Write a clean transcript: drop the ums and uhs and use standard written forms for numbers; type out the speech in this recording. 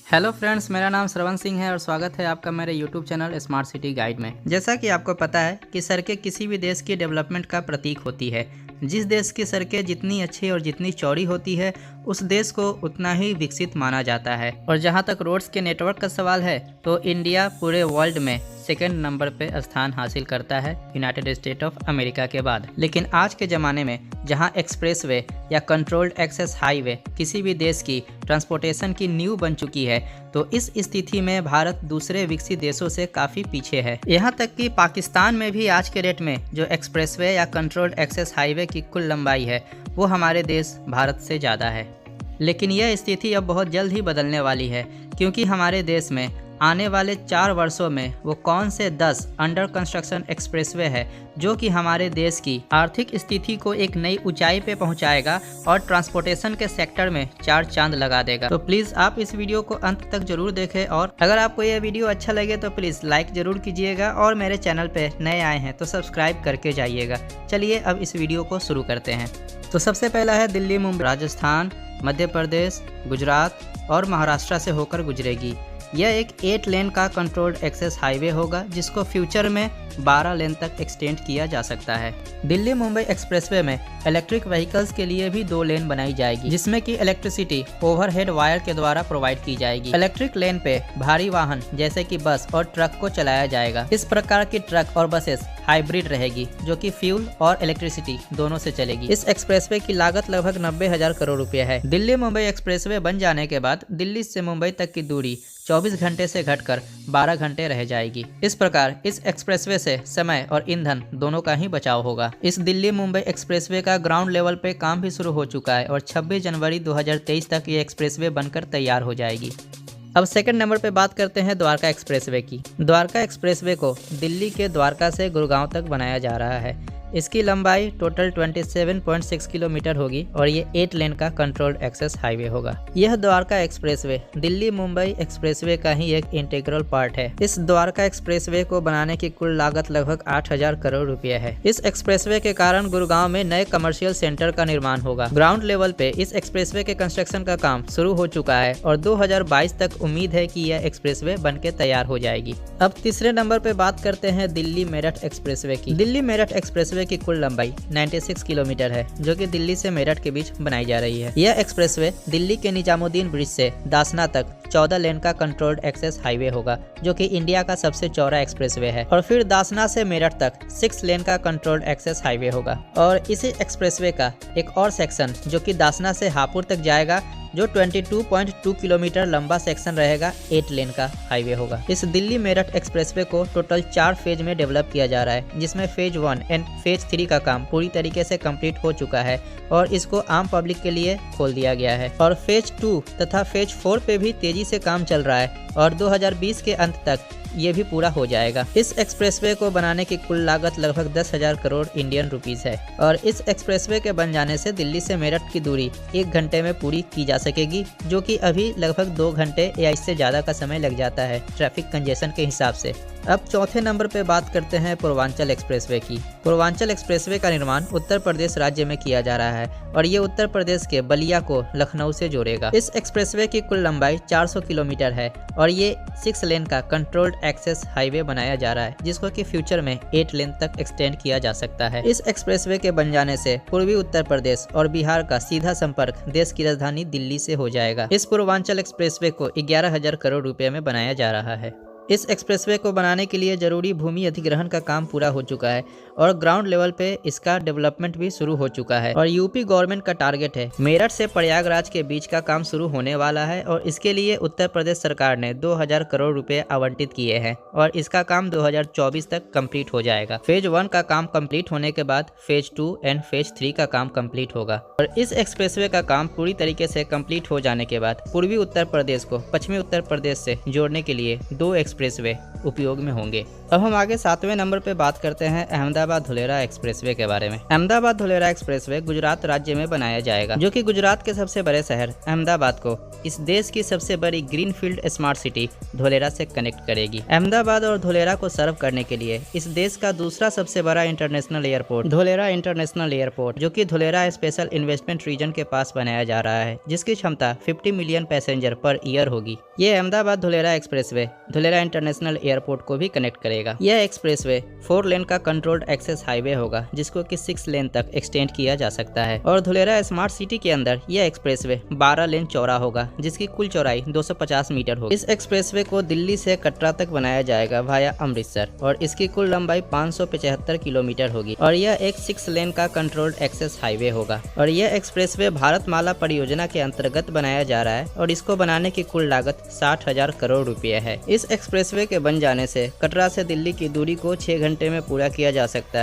Hello friends, मेरा नाम श्रवण सिंह है और स्वागत है आपका मेरे YouTube channel smart city guide में। जैसा कि आपको पता है कि सड़कें किसी भी देश की डेवलपमेंट का प्रतीक होती है। जिस देश की सड़कें जितनी अच्छी और जितनी चौड़ी होती है उस देश को उतना ही विकसित माना जाता है। और जहां तक रोड्स के नेटवर्क का सवाल है तो इंडिया पूरे वर्ल्ड में सेकेंड नंबर पे स्थान हासिल करता है यूनाइटेड स्टेट ऑफ अमेरिका के बाद। लेकिन आज के ज़माने में जहां एक्सप्रेसवे या कंट्रोल्ड एक्सेस हाईवे किसी भी देश की ट्रांसपोर्टेशन की नींव बन चुकी है, तो इस स्थिति में भारत दूसरे विकसित देशों से काफ़ी पीछे है। यहाँ तक कि पाकिस्तान में भी आज के डेट में जो एक्सप्रेसवे या कंट्रोल्ड एक्सेस हाईवे की कुल लंबाई है वो हमारे देश भारत से ज़्यादा है। लेकिन यह स्थिति अब बहुत जल्द ही बदलने वाली है, क्योंकि हमारे देश में आने वाले 4 वर्षों में वो कौन से 10 अंडर कंस्ट्रक्शन एक्सप्रेसवे है जो कि हमारे देश की आर्थिक स्थिति को एक नई ऊंचाई पे पहुंचाएगा और ट्रांसपोर्टेशन के सेक्टर में 4 चांद लगा देगा। तो प्लीज़ आप इस वीडियो को अंत तक जरूर देखें और अगर आपको यह वीडियो अच्छा लगे तो प्लीज़ लाइक ज़रूर कीजिएगा और मेरे चैनल पे नए आए हैं तो सब्सक्राइब करके जाइएगा। चलिए अब इस वीडियो को शुरू करते हैं। तो सबसे पहला है दिल्ली, मुंबई, राजस्थान, मध्य प्रदेश, गुजरात और महाराष्ट्र से होकर गुजरेगी। यह एक 8 लेन का कंट्रोल्ड एक्सेस हाईवे होगा जिसको फ्यूचर में 12 लेन तक एक्सटेंड किया जा सकता है। दिल्ली मुंबई एक्सप्रेसवे में इलेक्ट्रिक व्हीकल्स के लिए भी 2 लेन बनाई जाएगी, जिसमें कि इलेक्ट्रिसिटी ओवरहेड वायर के द्वारा प्रोवाइड की जाएगी। इलेक्ट्रिक लेन पे भारी वाहन जैसे कि बस और ट्रक को चलाया जाएगा। इस प्रकार की ट्रक और बसेस हाइब्रिड रहेगी जो कि फ्यूल और इलेक्ट्रिसिटी दोनों से चलेगी। इस एक्सप्रेसवे की लागत लगभग 90,000 करोड़ रुपए है। दिल्ली मुंबई एक्सप्रेसवे बन जाने के बाद दिल्ली से मुंबई तक की दूरी 24 घंटे से घटकर 12 घंटे रह जाएगी। इस प्रकार इस एक्सप्रेसवे से समय और ईंधन दोनों का ही बचाव होगा। इस दिल्ली मुंबई एक्सप्रेसवे का ग्राउंड लेवल पे काम भी शुरू हो चुका है और 26 जनवरी 2023 तक ये एक्सप्रेसवे बनकर तैयार हो जाएगी। अब सेकंड नंबर पे बात करते हैं द्वारका एक्सप्रेसवे की। द्वारका एक्सप्रेसवे को दिल्ली के द्वारका से गुड़गांव तक बनाया जा रहा है। इसकी लंबाई टोटल 27.6 किलोमीटर होगी और ये 8 लेन का कंट्रोल्ड एक्सेस हाईवे होगा। यह द्वारका एक्सप्रेसवे दिल्ली मुंबई एक्सप्रेसवे का ही एक इंटीग्रल पार्ट है। इस द्वारका एक्सप्रेसवे को बनाने की कुल लागत लगभग 8,000 करोड़ रुपए है। इस एक्सप्रेसवे के कारण गुड़गांव में नए कमर्शियल सेंटर का निर्माण होगा। ग्राउंड लेवल पे इस एक्सप्रेसवे के कंस्ट्रक्शन का काम शुरू हो चुका है और 2022 तक उम्मीद है कि यह एक्सप्रेसवे बनके तैयार हो जाएगी। अब तीसरे नंबर पे बात करते हैं दिल्ली मेरठ एक्सप्रेसवे की। दिल्ली मेरठ एक्सप्रेसवे की कुल लंबाई 96 किलोमीटर है जो कि दिल्ली से मेरठ के बीच बनाई जा रही है। यह एक्सप्रेसवे दिल्ली के निजामुद्दीन ब्रिज से दासना तक 14 लेन का कंट्रोल्ड एक्सेस हाईवे होगा जो कि इंडिया का सबसे चौड़ा एक्सप्रेसवे है। और फिर दासना से मेरठ तक 6 लेन का कंट्रोल्ड एक्सेस हाईवे होगा। और इसी एक्सप्रेसवे का एक और सेक्शन जो कि दासना से हापुड़ तक जाएगा जो 22.2 किलोमीटर लंबा सेक्शन रहेगा, 8 लेन का हाईवे होगा। इस दिल्ली मेरठ एक्सप्रेसवे को टोटल 4 फेज में डेवलप किया जा रहा है, जिसमें फेज 1 एंड फेज 3 का काम पूरी तरीके से कंप्लीट हो चुका है और इसको आम पब्लिक के लिए खोल दिया गया है। और फेज 2 तथा फेज 4 पे भी तेजी से काम चल रहा है और 2020 के अंत तक ये भी पूरा हो जाएगा। इस एक्सप्रेसवे को बनाने की कुल लागत लगभग 10,000 करोड़ इंडियन रुपीस है और इस एक्सप्रेसवे के बन जाने से दिल्ली से मेरठ की दूरी 1 घंटे में पूरी की जा सकेगी, जो कि अभी लगभग 2 घंटे या इससे ज़्यादा का समय लग जाता है ट्रैफिक कंजेशन के हिसाब से। अब चौथे नंबर पे बात करते हैं पूर्वांचल एक्सप्रेसवे की। पूर्वांचल एक्सप्रेसवे का निर्माण उत्तर प्रदेश राज्य में किया जा रहा है और ये उत्तर प्रदेश के बलिया को लखनऊ से जोड़ेगा। इस एक्सप्रेसवे की कुल लंबाई 400 किलोमीटर है और ये 6 लेन का कंट्रोल्ड एक्सेस हाईवे बनाया जा रहा है, जिसको कि फ्यूचर में 8 लेन तक एक्सटेंड किया जा सकता है। इस एक्सप्रेसवे के बन जाने से पूर्वी उत्तर प्रदेश और बिहार का सीधा संपर्क देश की राजधानी दिल्ली से हो जाएगा। इस पूर्वांचल एक्सप्रेसवे को 11,000 करोड़ रुपए में बनाया जा रहा है। इस एक्सप्रेसवे को बनाने के लिए जरूरी भूमि अधिग्रहण का काम पूरा हो चुका है और ग्राउंड लेवल पे इसका डेवलपमेंट भी शुरू हो चुका है। और यूपी गवर्नमेंट का टारगेट है मेरठ से प्रयागराज के बीच का काम शुरू होने वाला है और इसके लिए उत्तर प्रदेश सरकार ने 2,000 करोड़ रुपए आवंटित किए हैं और इसका काम 2024 तक कंप्लीट हो जाएगा। फेज 1 का काम कंप्लीट होने के बाद फेज 2 एंड फेज 3 का काम कंप्लीट होगा और इस एक्सप्रेसवे का काम पूरी तरीके से कंप्लीट हो जाने के बाद पूर्वी उत्तर प्रदेश को पश्चिमी उत्तर प्रदेश से जोड़ने के लिए 2 एक्सप्रेसवे उपयोग में होंगे। अब हम आगे 7वें नंबर पे बात करते हैं अहमदाबाद धुलेरा एक्सप्रेसवे के बारे में। अहमदाबाद धुलेरा एक्सप्रेसवे गुजरात राज्य में बनाया जाएगा, जो कि गुजरात के सबसे बड़े शहर अहमदाबाद को इस देश की सबसे बड़ी ग्रीनफील्ड स्मार्ट सिटी धुलेरा से कनेक्ट करेगी। अहमदाबाद और धुलेरा को सर्व करने के लिए इस देश का दूसरा सबसे बड़ा international airport Dholera international airport, जो कि धुलेरा स्पेशल इन्वेस्टमेंट रीजन के पास बनाया जा रहा है, जिसकी क्षमता 50 मिलियन पैसेंजर पर ईयर होगी। ये Ahmedabad Dholera expressway Dholera international airport को भी कनेक्ट करेगा। यह एक्सप्रेसवे 4 लेन का कंट्रोल्ड एक्सेस हाईवे होगा, जिसको कि 6 लेन तक एक्सटेंड किया जा सकता है। और धुलेरा स्मार्ट सिटी के अंदर यह एक्सप्रेसवे 12 लेन चौड़ा होगा, जिसकी कुल चौड़ाई 250 मीटर होगी। इस एक्सप्रेसवे को दिल्ली से कटरा तक बनाया जाएगा वाया अमृतसर, और इसकी कुल लंबाई 575 किलोमीटर होगी। और यह एक 6 लेन का कंट्रोल्ड एक्सेस हाईवे होगा। और यह एक्सप्रेसवे भारतमाला परियोजना के अंतर्गत बनाया जा रहा है, और इसको बनाने की कुल लागत 60,000 करोड़ रुपए है। इस एक्सप्रेसवे के बन जाने से कटरा से दिल्ली की दूरी को 6 घंटे में पूरा किया जा सकता है।